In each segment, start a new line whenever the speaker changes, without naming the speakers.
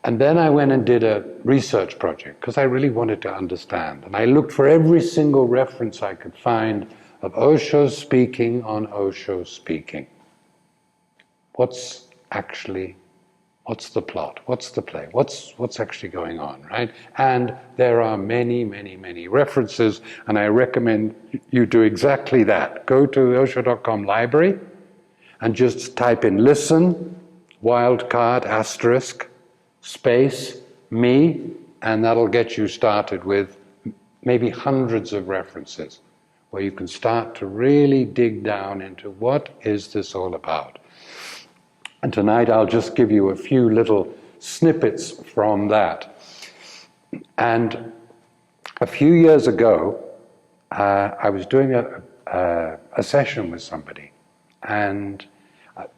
And then I went and did a research project because I really wanted to understand. And I looked for every single reference I could find of Osho speaking on Osho speaking. What's the plot? What's the play? What's actually going on, right? And there are many, many, many references, and I recommend you do exactly that. Go to the Osho.com library and just type in listen, wildcard, asterisk, space, me, and that'll get you started with maybe hundreds of references where you can start to really dig down into what is this all about. And tonight I'll just give you a few little snippets from that. And a few years ago, I was doing a session with somebody, and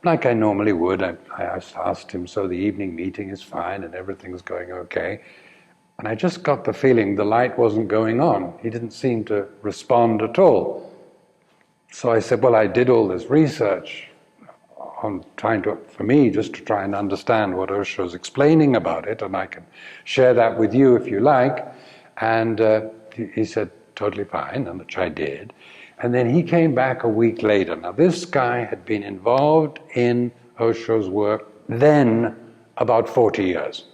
like I normally would, I asked him, so the evening meeting is fine and everything's going okay. And I just got the feeling the light wasn't going on. He didn't seem to respond at all. So I said, well, I did all this research on for me, just to try and understand what Osho's explaining about it, and I can share that with you if you like. And he said, totally fine, and which I did. And then he came back a week later. Now, this guy had been involved in Osho's work then about 40 years.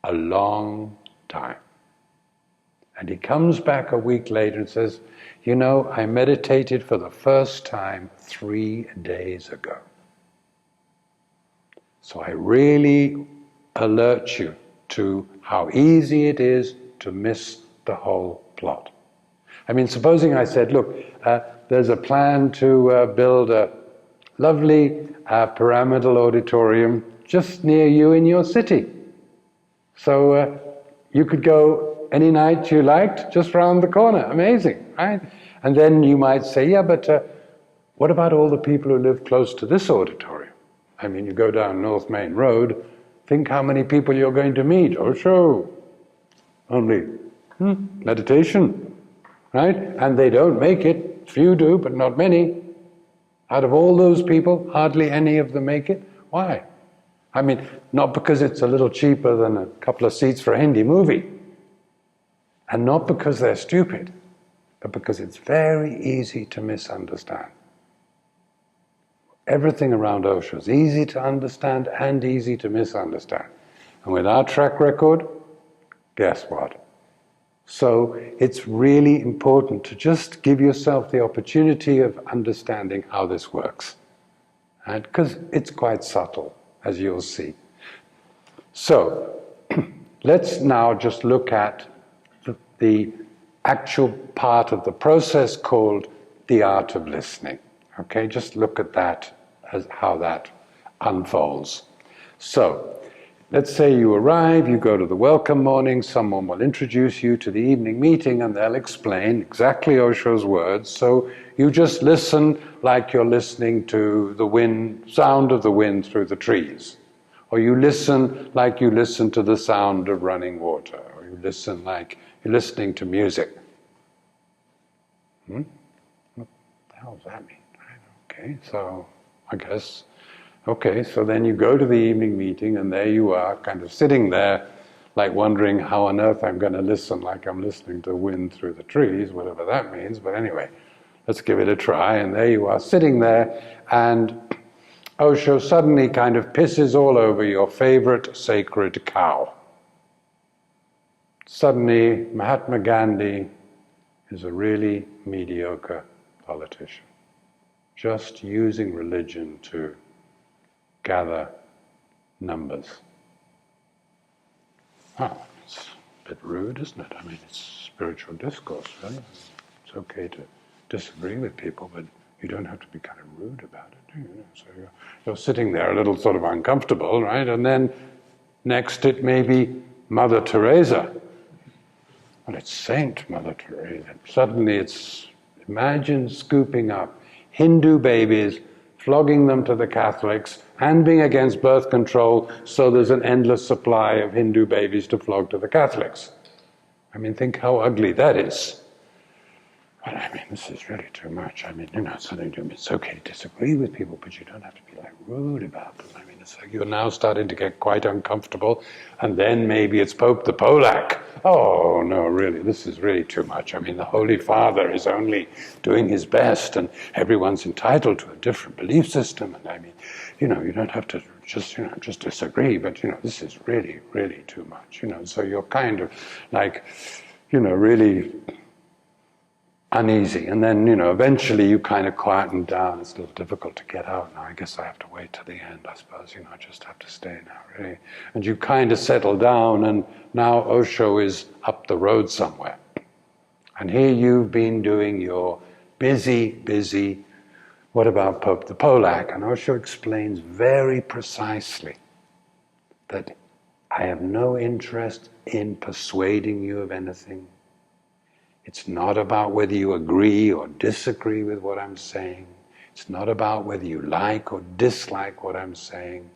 A long time. And he comes back a week later and says, you know, I meditated for the first time 3 days ago. So I really alert you to how easy it is to miss the whole plot. I mean, supposing I said, look, there's a plan to build a lovely pyramidal auditorium just near you in your city. So you could go any night you liked, just round the corner. Amazing, right? And then you might say, yeah, but what about all the people who live close to this auditorium? I mean, you go down North Main Road, think how many people you're going to meet. Osho. Only meditation, right? And they don't make it. Few do, but not many. Out of all those people, hardly any of them make it. Why? I mean, not because it's a little cheaper than a couple of seats for a Hindi movie. And not because they're stupid, but because it's very easy to misunderstand. Everything around Osho is easy to understand and easy to misunderstand. And with our track record, guess what? So it's really important to just give yourself the opportunity of understanding how this works. And because it's quite subtle, as you'll see. So let's now just look at the actual part of the process called the art of listening. Okay, just look at that as how that unfolds. So, let's say you arrive, you go to the welcome morning, someone will introduce you to the evening meeting and they'll explain exactly Osho's words. So you just listen like you're listening to the wind, sound of the wind through the trees. Or you listen like you listen to the sound of running water. Or you listen like you're listening to music. What the hell does that mean? Okay, so I guess, okay, so then you go to the evening meeting and there you are, kind of sitting there, like wondering how on earth I'm going to listen like I'm listening to wind through the trees, whatever that means, but anyway, let's give it a try. And there you are, sitting there, and Osho suddenly kind of pisses all over your favorite sacred cow. Suddenly, Mahatma Gandhi is a really mediocre politician, just using religion to gather numbers. Oh, it's a bit rude, isn't it? I mean, it's spiritual discourse, right? It's okay to disagree with people, but you don't have to be kind of rude about it, do you? So you're sitting there a little sort of uncomfortable, right? And then next it may be Mother Teresa. Well, it's Saint Mother Teresa. Suddenly imagine scooping up Hindu babies, flogging them to the Catholics, and being against birth control, so there's an endless supply of Hindu babies to flog to the Catholics. I mean, think how ugly that is. But I mean, this is really too much. I mean, it's okay to disagree with people, but you don't have to be like rude about them. I mean, it's like you're now starting to get quite uncomfortable, and then maybe it's Pope the Polak. Oh, no, really, this is really too much. I mean, the Holy Father is only doing his best, and everyone's entitled to a different belief system. And I mean, you don't have to just disagree, but, this is really, really too much, So you're kind of like, really uneasy, and then eventually you kind of quieten down. It's a little difficult to get out now. I guess I have to wait to the end, I suppose. I just have to stay now, really. And you kind of settle down, and now Osho is up the road somewhere, and here you've been doing your busy. What about Pope the Polak? And Osho explains very precisely that I have no interest in persuading you of anything. It's not about whether you agree or disagree with what I'm saying. It's not about whether you like or dislike what I'm saying.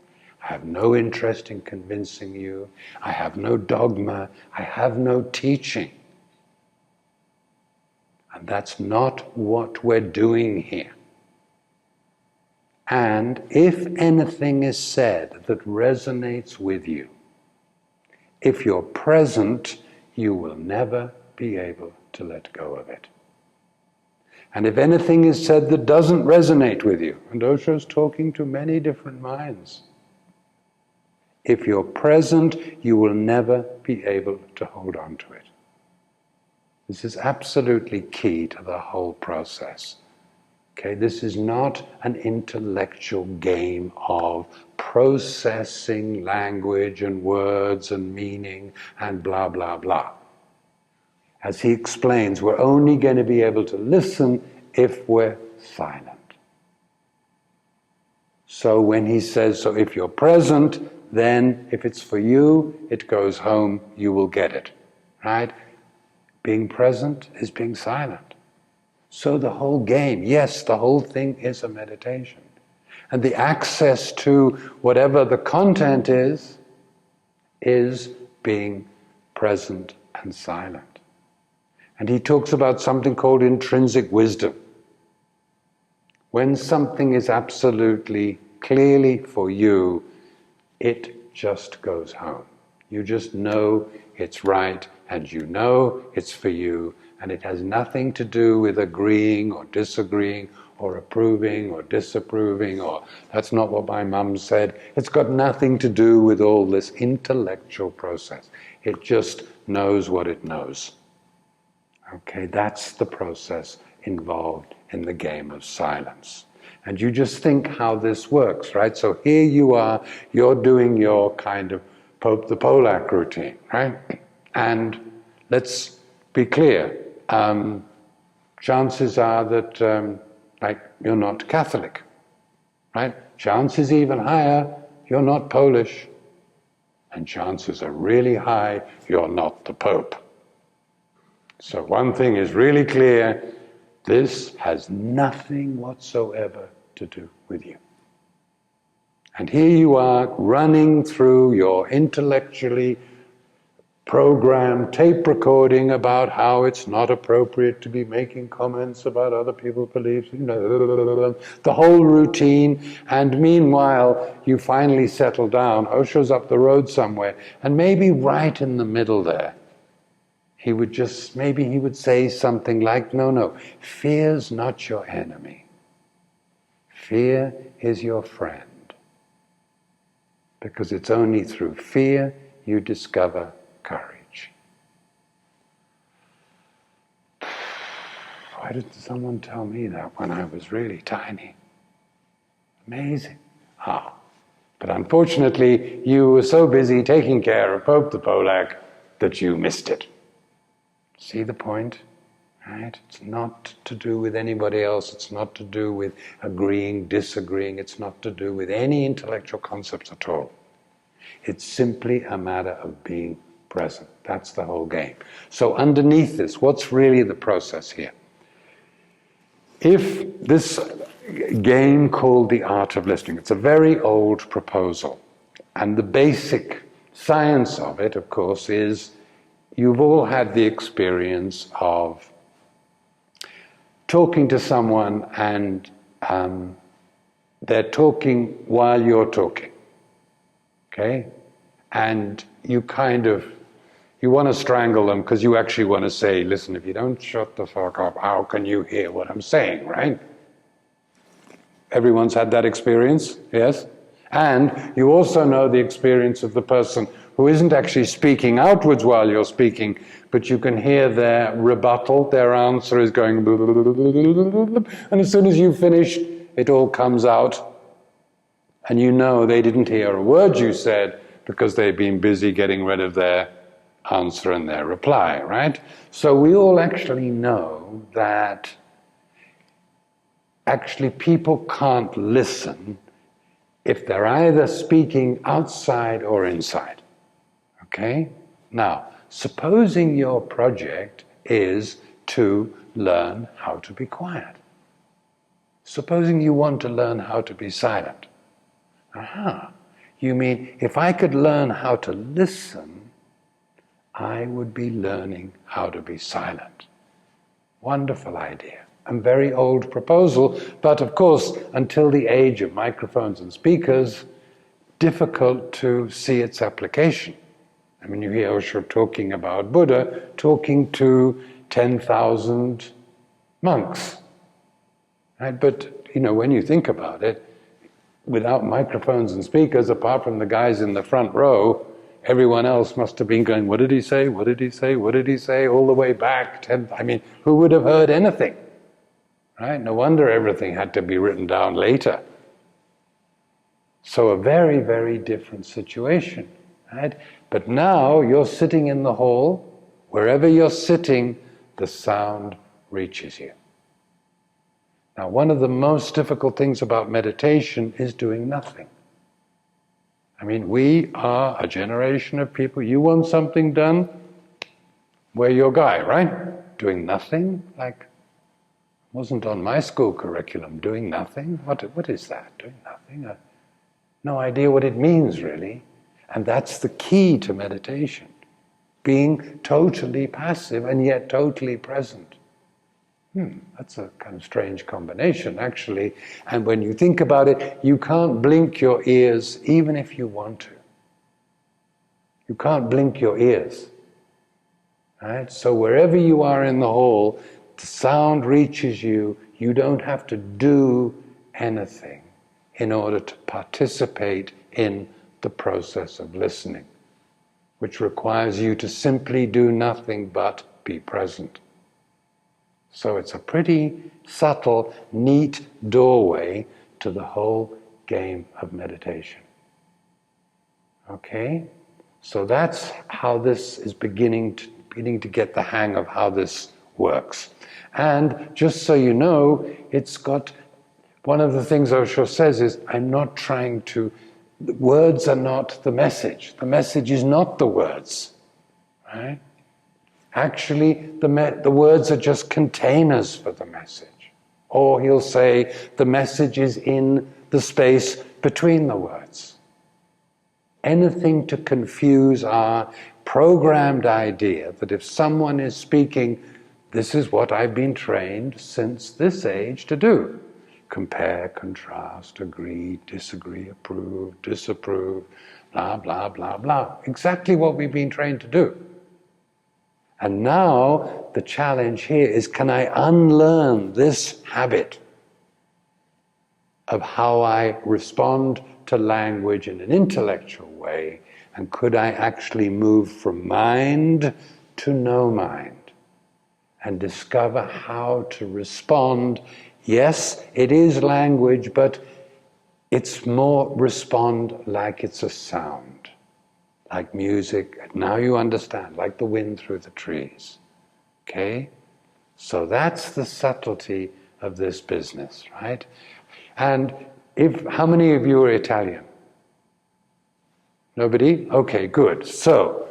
I have no interest in convincing you. I have no dogma. I have no teaching. And that's not what we're doing here. And if anything is said that resonates with you, if you're present, you will never be able to let go of it. And if anything is said that doesn't resonate with you, and Osho's talking to many different minds, if you're present, you will never be able to hold on to it. This is absolutely key to the whole process. Okay, this is not an intellectual game of processing language and words and meaning and blah, blah, blah. As he explains, we're only going to be able to listen if we're silent. So when he says, so if you're present, then if it's for you, it goes home, you will get it. Right? Being present is being silent. So the whole game, yes, the whole thing is a meditation. And the access to whatever the content is being present and silent. And he talks about something called intrinsic wisdom. When something is absolutely clearly for you, it just goes home. You just know it's right, and you know it's for you, and it has nothing to do with agreeing or disagreeing or approving or disapproving, or that's not what my mum said. It's got nothing to do with all this intellectual process. It just knows what it knows. Okay, that's the process involved in the game of silence. And you just think how this works, right? So here you are, you're doing your kind of Pope the Polak routine, right? And let's be clear, chances are that you're not Catholic, right? Chances even higher, you're not Polish. And chances are really high, you're not the Pope. So one thing is really clear, this has nothing whatsoever to do with you. And here you are running through your intellectually programmed tape recording about how it's not appropriate to be making comments about other people's beliefs, the whole routine, and meanwhile you finally settle down. Osho's up the road somewhere, and maybe right in the middle there, he would say something like, no, fear's not your enemy. Fear is your friend. Because it's only through fear you discover courage. Why didn't someone tell me that when I was really tiny? Amazing. But unfortunately, you were so busy taking care of Pope the Polak that you missed it. See the point? Right? It's not to do with anybody else. It's not to do with agreeing, disagreeing. It's not to do with any intellectual concepts at all. It's simply a matter of being present. That's the whole game. So underneath this, what's really the process here? If this game called the art of listening, it's a very old proposal. And the basic science of it, of course, is you've all had the experience of talking to someone and they're talking while you're talking, okay? And you want to strangle them because you actually want to say, listen, if you don't shut the fuck up, how can you hear what I'm saying, right? Everyone's had that experience, yes? And you also know the experience of the person who isn't actually speaking outwards while you're speaking, but you can hear their rebuttal, their answer is going, and as soon as you've finished, it all comes out. And you know they didn't hear a word you said because they've been busy getting rid of their answer and their reply, right? So we all actually know that actually people can't listen if they're either speaking outside or inside, okay? Now, supposing your project is to learn how to be quiet. Supposing you want to learn how to be silent. Aha, you mean if I could learn how to listen, I would be learning how to be silent. Wonderful idea. A very old proposal, but of course, until the age of microphones and speakers, difficult to see its application. I mean, you hear Osho talking about Buddha talking to 10,000 monks, right? But, you know, when you think about it, without microphones and speakers, apart from the guys in the front row, everyone else must have been going, what did he say? What did he say? What did he say? All the way back. I mean, who would have heard anything? Right? No wonder everything had to be written down later. So a very, very different situation, right? But now you're sitting in the hall. Wherever you're sitting, the sound reaches you. Now, one of the most difficult things about meditation is doing nothing. I mean, we are a generation of people, you want something done, we're your guy, right? Doing nothing, like, wasn't on my school curriculum, doing nothing? What is that, doing nothing? No idea what it means, really. And that's the key to meditation, being totally passive and yet totally present. That's a kind of strange combination, actually. And when you think about it, you can't blink your ears even if you want to. You can't blink your ears, right? So wherever you are in the hall, the sound reaches you. You don't have to do anything in order to participate in the process of listening, which requires you to simply do nothing but be present. So it's a pretty subtle, neat doorway to the whole game of meditation. Okay? So that's how this is beginning to get the hang of how this works. And just so you know, it's got, one of the things Osho says is, I'm not trying to, the words are not the message. The message is not the words, right? Actually, the words are just containers for the message. Or he'll say, the message is in the space between the words. Anything to confuse our programmed idea that if someone is speaking, this is what I've been trained since this age to do. Compare, contrast, agree, disagree, approve, disapprove, blah, blah, blah, blah. Exactly what we've been trained to do. And now the challenge here is, can I unlearn this habit of how I respond to language in an intellectual way, and could I actually move from mind to no mind and discover how to respond? Yes, it is language, but it's more respond like it's a sound. Like music, now you understand, like the wind through the trees. Okay? So that's the subtlety of this business, right? And how many of you are Italian? Nobody? Okay, good. So,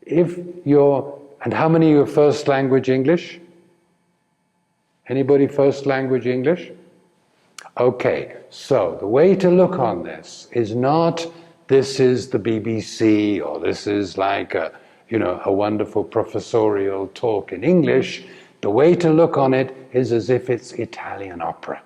and how many of you are first language English? Anybody first language English? Okay, so the way to look on this is not, this is the BBC, or this is like a wonderful professorial talk in English. The way to look on it is as if it's Italian opera.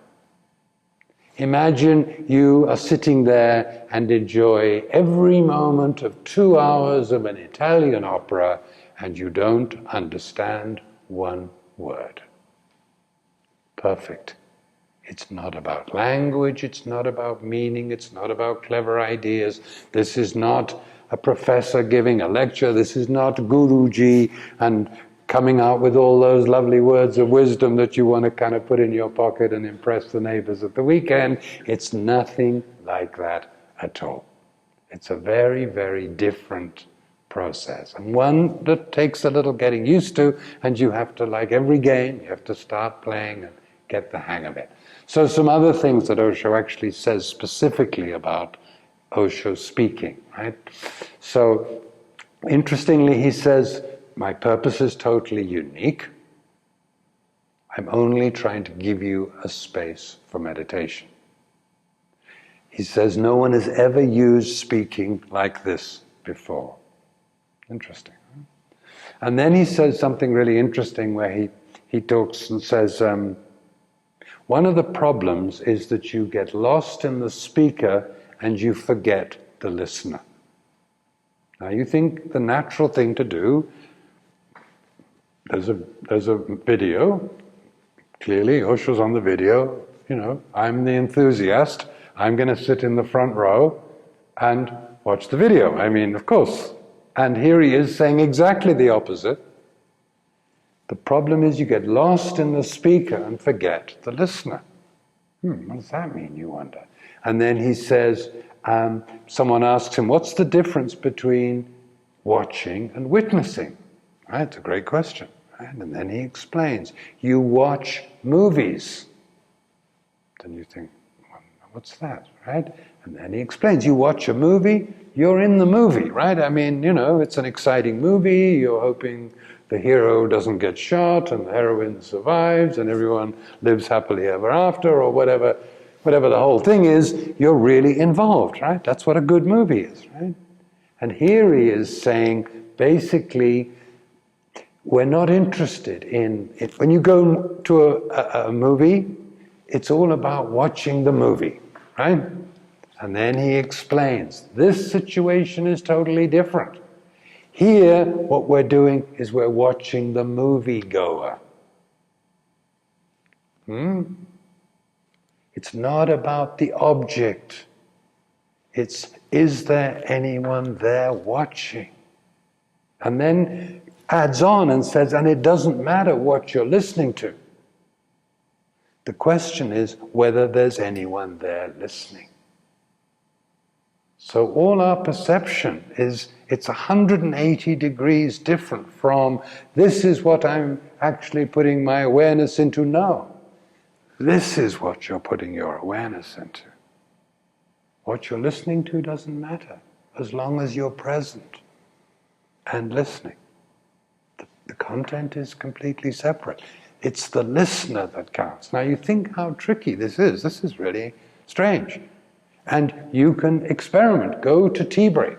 Imagine you are sitting there and enjoy every moment of 2 hours of an Italian opera and you don't understand one word. Perfect. It's not about language, it's not about meaning, it's not about clever ideas. This is not a professor giving a lecture, this is not Guruji and coming out with all those lovely words of wisdom that you want to kind of put in your pocket and impress the neighbors at the weekend. It's nothing like that at all. It's a very, very different process, and one that takes a little getting used to, and you have to, like every game, you have to start playing and get the hang of it. So some other things that Osho actually says specifically about Osho speaking, right? So interestingly, he says, my purpose is totally unique. I'm only trying to give you a space for meditation. He says no one has ever used speaking like this before. Interesting. Huh? And then he says something really interesting where he talks and says, one of the problems is that you get lost in the speaker and you forget the listener. Now you think the natural thing to do, there's a video, clearly Osho's on the video, I'm the enthusiast, I'm going to sit in the front row and watch the video. I mean, of course. And here he is saying exactly the opposite. The problem is you get lost in the speaker and forget the listener. What does that mean, you wonder? And then he says, someone asks him, what's the difference between watching and witnessing? Right? It's a great question. Right? And then he explains, you watch movies. Then you think, what's that? Right? And then he explains, you watch a movie, you're in the movie, right? I mean, it's an exciting movie, you're hoping the hero doesn't get shot and the heroine survives and everyone lives happily ever after, or whatever the whole thing is, you're really involved, right? That's what a good movie is, right? And here he is saying, basically, we're not interested in it. When you go to a movie, it's all about watching the movie, right? And then he explains, this situation is totally different. Here, what we're doing is we're watching the moviegoer. It's not about the object. It's, is there anyone there watching? And then adds on and says, and it doesn't matter what you're listening to. The question is whether there's anyone there listening. So all our perception is, it's 180 degrees different from, this is what I'm actually putting my awareness into. No, this is what you're putting your awareness into. What you're listening to doesn't matter, as long as you're present and listening. The content is completely separate. It's the listener that counts. Now you think how tricky this is. This is really strange. And you can experiment. Go to tea break.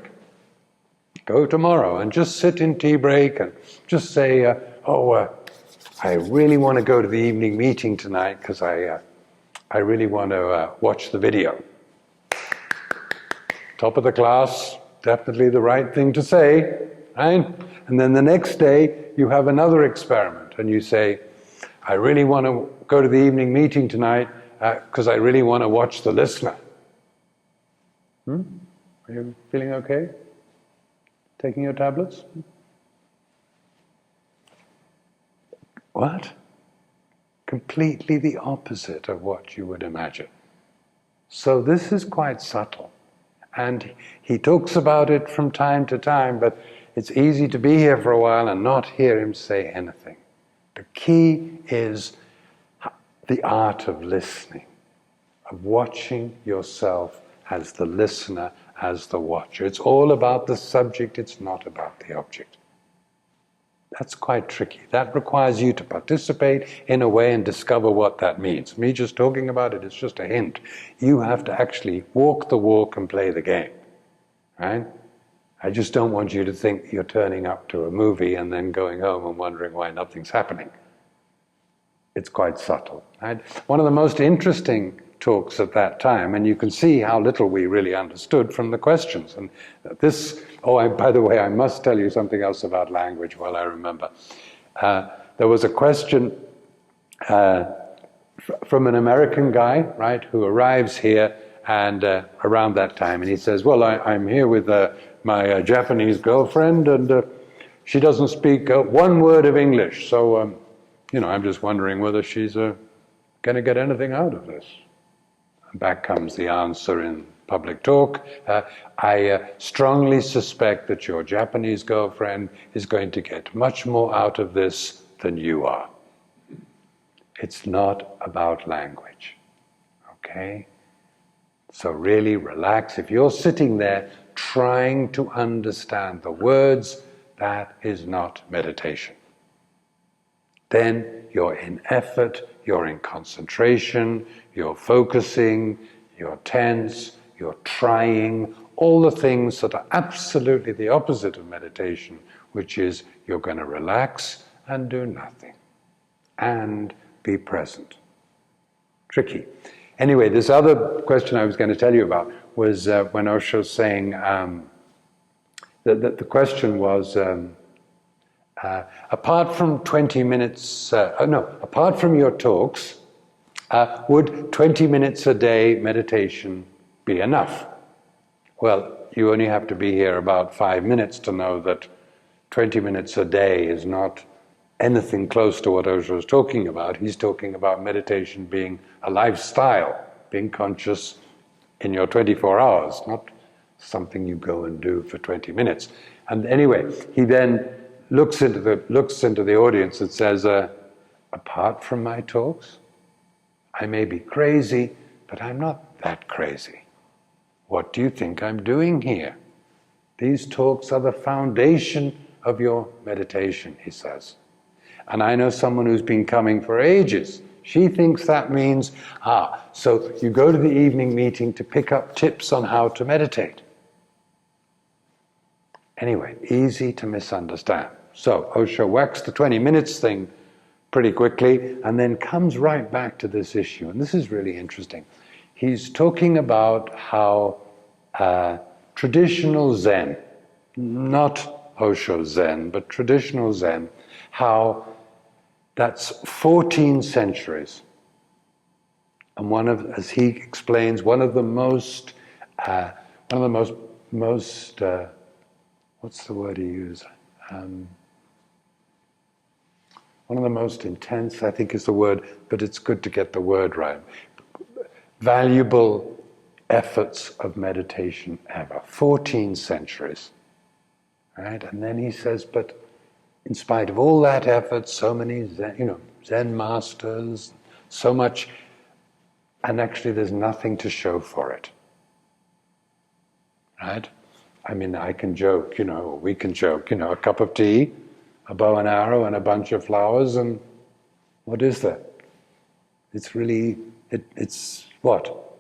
Go tomorrow and just sit in tea break and just say, I really want to go to the evening meeting tonight because I really want to watch the video. Top of the class, definitely the right thing to say, right? And then the next day you have another experiment and you say, I really want to go to the evening meeting tonight because I really want to watch the listener. Are you feeling okay? Taking your tablets? What? Completely the opposite of what you would imagine. So this is quite subtle. And he talks about it from time to time, but it's easy to be here for a while and not hear him say anything. The key is the art of listening, of watching yourself as the listener, as the watcher. It's all about the subject, it's not about the object. That's quite tricky. That requires you to participate in a way and discover what that means. Me just talking about it is just a hint. You have to actually walk the walk and play the game, right? I just don't want you to think you're turning up to a movie and then going home and wondering why nothing's happening. It's quite subtle. Right? One of the most interesting talks at that time, and you can see how little we really understood from the questions. And this, by the way, I must tell you something else about language while I remember. There was a question from an American guy, right, who arrives here and around that time, and he says, well, I'm here with my Japanese girlfriend, and she doesn't speak one word of English, so I'm just wondering whether she's going to get anything out of this. And back comes the answer in public talk. I strongly suspect that your Japanese girlfriend is going to get much more out of this than you are. It's not about language, okay? So really relax. If you're sitting there trying to understand the words, that is not meditation. Then you're in effort, you're in concentration, you're focusing, you're tense, you're trying, all the things that are absolutely the opposite of meditation, which is you're going to relax and do nothing and be present. Tricky. Anyway, this other question I was going to tell you about was when Osho's saying that the question was, apart from 20 minutes, apart from your talks, would 20 minutes a day meditation be enough? Well, you only have to be here about 5 minutes to know that 20 minutes a day is not anything close to what Osho was talking about. He's talking about meditation being a lifestyle, being conscious in your 24 hours, not something you go and do for 20 minutes. And anyway, he then looks into the audience and says, apart from my talks, I may be crazy, but I'm not that crazy. What do you think I'm doing here? These talks are the foundation of your meditation, he says. And I know someone who's been coming for ages. She thinks that means, so you go to the evening meeting to pick up tips on how to meditate. Anyway, easy to misunderstand. So Osho whacks the 20 minutes thing pretty quickly and then comes right back to this issue. And this is really interesting. He's talking about how traditional Zen, not Osho Zen, but traditional Zen, how that's 14 centuries. And as he explains, one of the most, what's the word he used? One of the most intense, I think is the word, but it's good to get the word right. Valuable efforts of meditation ever. 14 centuries. Right? And then he says, but in spite of all that effort, so many Zen masters, so much, and actually there's nothing to show for it. Right? I mean, I can joke, we can joke, a cup of tea, a bow and arrow and a bunch of flowers, and what is that? It's really, it's what?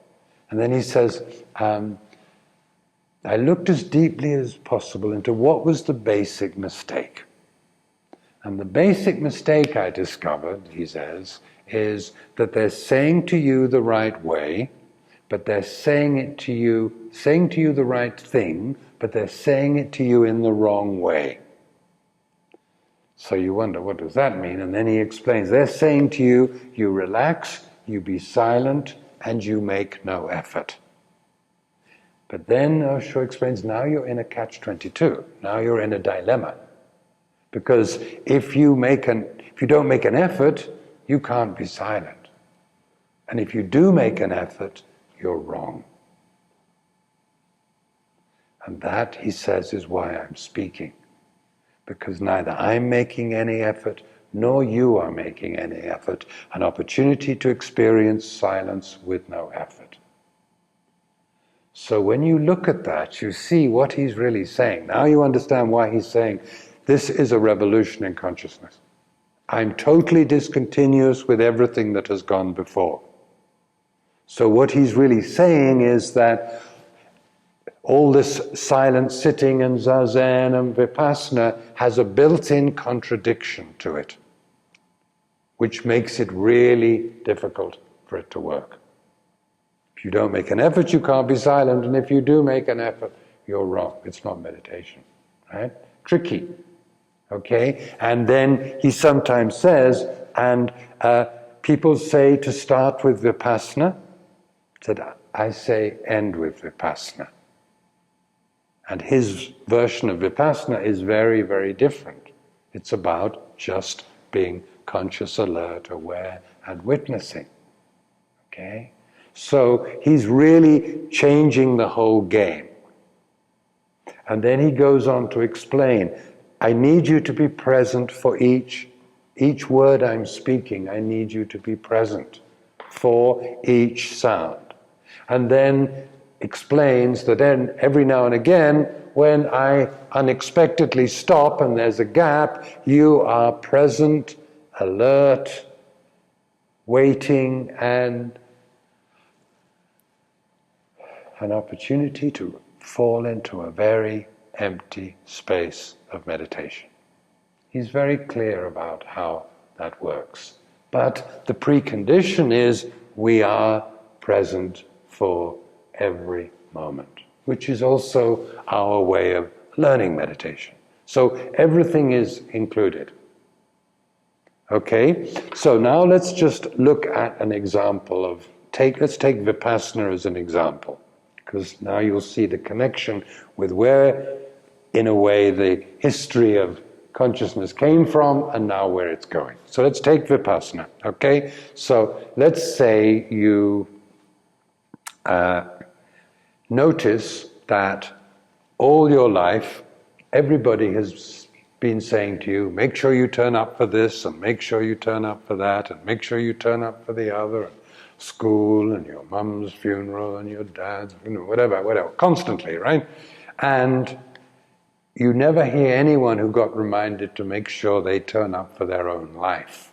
And then he says, I looked as deeply as possible into what was the basic mistake. And the basic mistake I discovered, he says, is that they're saying to you the right way, but they're saying to you the right thing, but they're saying it to you in the wrong way. So you wonder, what does that mean? And then he explains, they're saying to you, you relax, you be silent, and you make no effort. But then Osho explains, now you're in a catch-22. Now you're in a dilemma. Because if you don't make an effort, you can't be silent. And if you do make an effort, you're wrong. And that, he says, is why I'm speaking. Because neither I'm making any effort, nor you are making any effort. An opportunity to experience silence with no effort. So when you look at that, you see what he's really saying. Now you understand why he's saying, this is a revolution in consciousness. I'm totally discontinuous with everything that has gone before. So what he's really saying is that all this silent sitting and zazen and vipassana has a built-in contradiction to it, which makes it really difficult for it to work. If you don't make an effort, you can't be silent, and if you do make an effort, you're wrong. It's not meditation, right? Tricky, okay? And then he sometimes says, and people say to start with Vipassana, that I say end with Vipassana. And his version of Vipassana is very, very different. It's about just being conscious, alert, aware, and witnessing. Okay? So he's really changing the whole game. And then he goes on to explain, I need you to be present for each word I'm speaking. I need you to be present for each sound. And then explains that then every now and again, when I unexpectedly stop and there's a gap, you are present, alert, waiting, and an opportunity to fall into a very empty space of meditation. He's very clear about how that works. But the precondition is we are present for every moment, which is also our way of learning meditation. So everything is included. Okay, so now let's just look at an example of, let's take Vipassana as an example, because now you'll see the connection with where, in a way, the history of consciousness came from and now where it's going. So let's take Vipassana, okay? So let's say you notice that all your life, everybody has been saying to you, make sure you turn up for this, and make sure you turn up for that, and make sure you turn up for the other, and school, and your mum's funeral, and your dad's, whatever, constantly, right? And you never hear anyone who got reminded to make sure they turn up for their own life.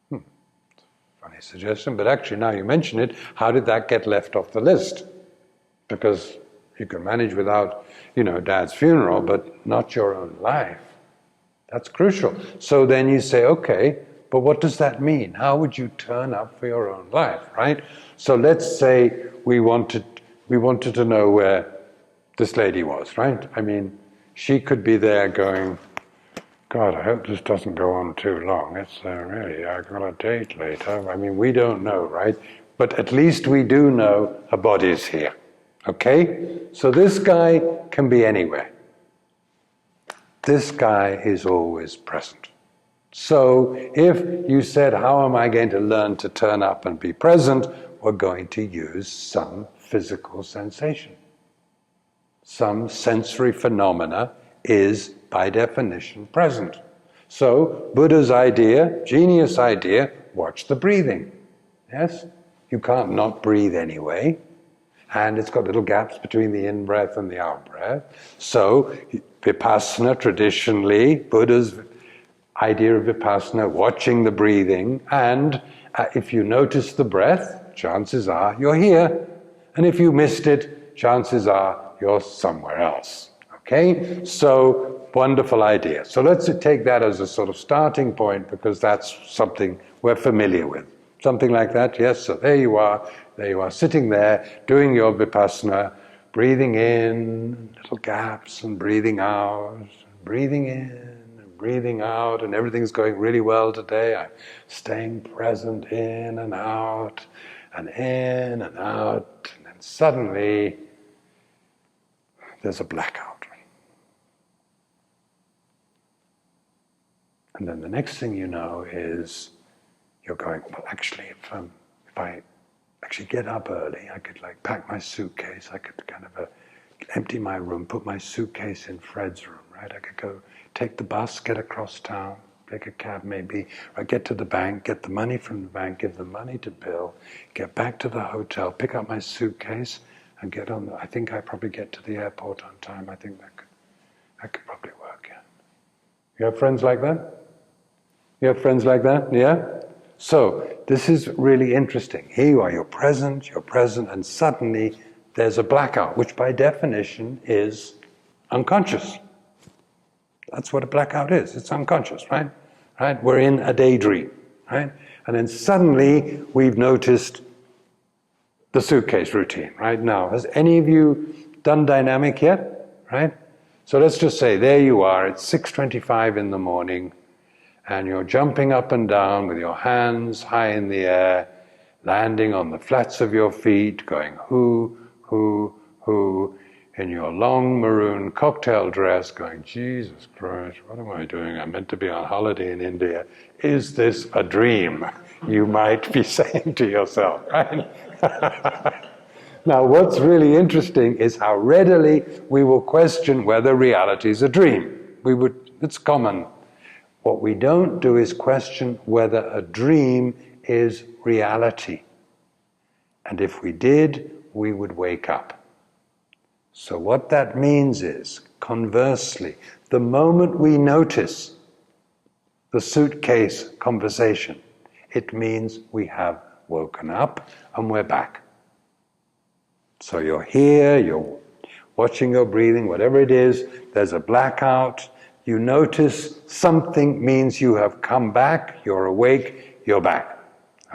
Funny suggestion, but actually now you mention it, how did that get left off the list? Because you can manage without, Dad's funeral, but not your own life. That's crucial. So then you say, okay, but what does that mean? How would you turn up for your own life, right? So let's say we wanted to know where this lady was, right? I mean, she could be there going, God, I hope this doesn't go on too long. It's really, I've got a date later. I mean, we don't know, right? But at least we do know a body's here, okay? So this guy can be anywhere. This guy is always present. So if you said, how am I going to learn to turn up and be present? We're going to use some physical sensation. Some sensory phenomena is, by definition, present. So, Buddha's idea, genius idea, watch the breathing. Yes? You can't not breathe anyway. And it's got little gaps between the in-breath and the out-breath. So, Vipassana, traditionally, Buddha's idea of Vipassana, watching the breathing, and if you notice the breath, chances are you're here. And if you missed it, chances are you're somewhere else. Okay? So, wonderful idea. So let's take that as a sort of starting point, because that's something we're familiar with. Something like that, yes? So there you are sitting there, doing your Vipassana, breathing in, little gaps, and breathing out, breathing in, and breathing out, and everything's going really well today. I'm staying present in and out, and in and out, and then suddenly there's a blackout. And then the next thing you know is you're going, well, actually, if I actually get up early, I could pack my suitcase, I could kind of empty my room, put my suitcase in Fred's room, right? I could go take the bus, get across town, take a cab maybe, or get to the bank, get the money from the bank, give the money to Bill, get back to the hotel, pick up my suitcase, and get on I think I probably get to the airport on time. I think that could probably work, yeah. You have friends like that? You have friends like that? Yeah? So, this is really interesting. Here you are, you're present, and suddenly there's a blackout, which by definition is unconscious. That's what a blackout is. It's unconscious, right? right? We're in a daydream, right? And then suddenly we've noticed the suitcase routine, right? Now, has any of you done dynamic yet, right? So let's just say there you are, it's 6:25 in the morning, and you're jumping up and down with your hands high in the air, landing on the flats of your feet, going hoo, hoo, hoo, in your long maroon cocktail dress, going, Jesus Christ, what am I doing? I'm meant to be on holiday in India. Is this a dream? You might be saying to yourself, right? Now, what's really interesting is how readily we will question whether reality is a dream. It's common. What we don't do is question whether a dream is reality. And if we did, we would wake up. So what that means is, conversely, the moment we notice the suitcase conversation, it means we have woken up and we're back. So you're here, you're watching your breathing, whatever it is, there's a blackout, you notice something means you have come back, you're awake, you're back.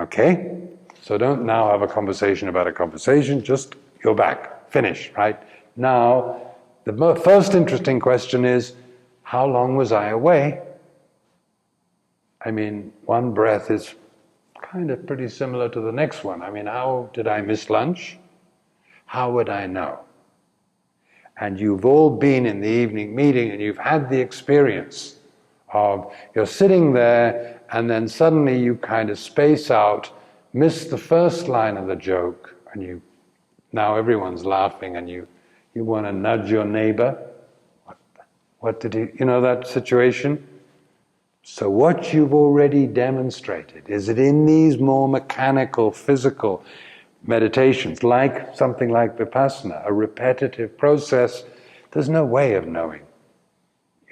Okay? So don't now have a conversation about a conversation, just you're back, finish, right? Now, the first interesting question is, how long was I away? I mean, one breath is kind of pretty similar to the next one. I mean, how did I miss lunch? How would I know? And you've all been in the evening meeting and you've had the experience of you're sitting there and then suddenly you kind of space out, miss the first line of the joke, and now everyone's laughing and you want to nudge your neighbor. What did you know that situation? So what you've already demonstrated is that in these more mechanical, physical meditations, like something like Vipassana, a repetitive process, there's no way of knowing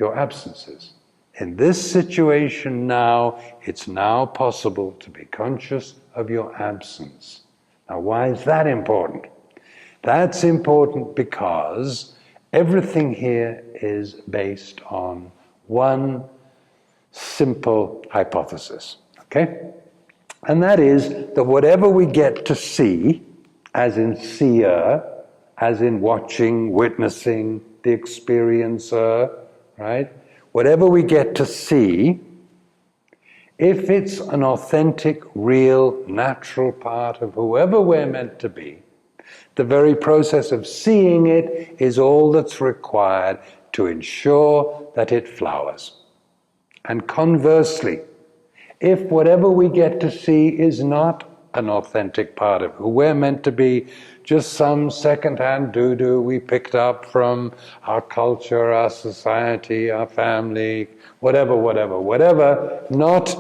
your absences. In this situation now, it's now possible to be conscious of your absence. Now, why is that important? That's important because everything here is based on one simple hypothesis, okay? And that is that whatever we get to see, as in seer, as in watching, witnessing, the experiencer, right? Whatever we get to see, if it's an authentic, real, natural part of whoever we're meant to be, the very process of seeing it is all that's required to ensure that it flowers. And conversely, if whatever we get to see is not an authentic part of who we're meant to be, just some second-hand doo-doo we picked up from our culture, our society, our family, whatever, not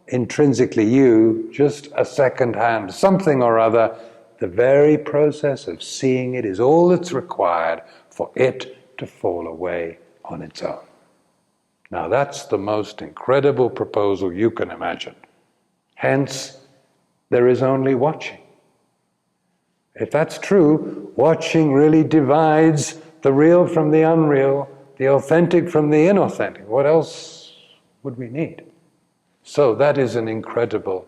intrinsically you, just a second-hand something or other, the very process of seeing it is all that's required for it to fall away on its own. Now that's the most incredible proposal you can imagine. Hence, there is only watching. If that's true, watching really divides the real from the unreal, the authentic from the inauthentic. What else would we need? So that is an incredible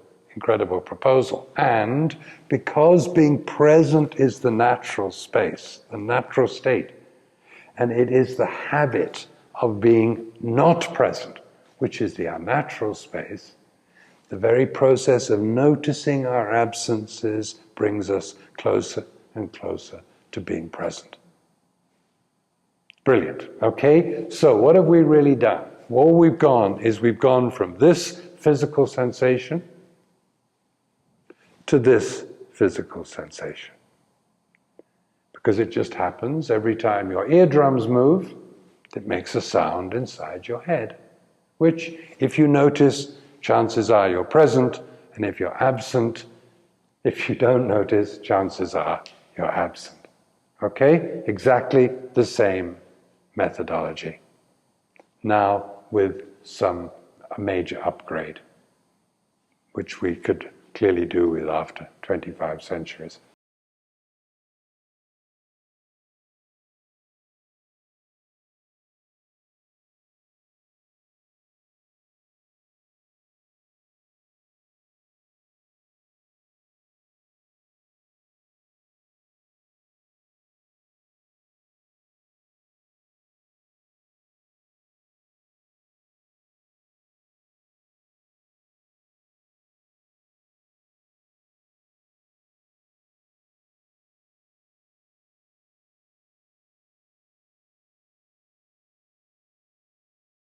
proposal. And because being present is the natural space, the natural state, and it is the habit of being not present, which is the unnatural space, the very process of noticing our absences brings us closer and closer to being present. Brilliant. Okay, so what have we really done? All we've gone from this physical sensation to this physical sensation. Because it just happens every time your eardrums move, it makes a sound inside your head, which, if you notice, chances are you're present, and if you're absent, if you don't notice, chances are you're absent. Okay? Exactly the same methodology. Now with a major upgrade, which we could clearly do with after 25 centuries.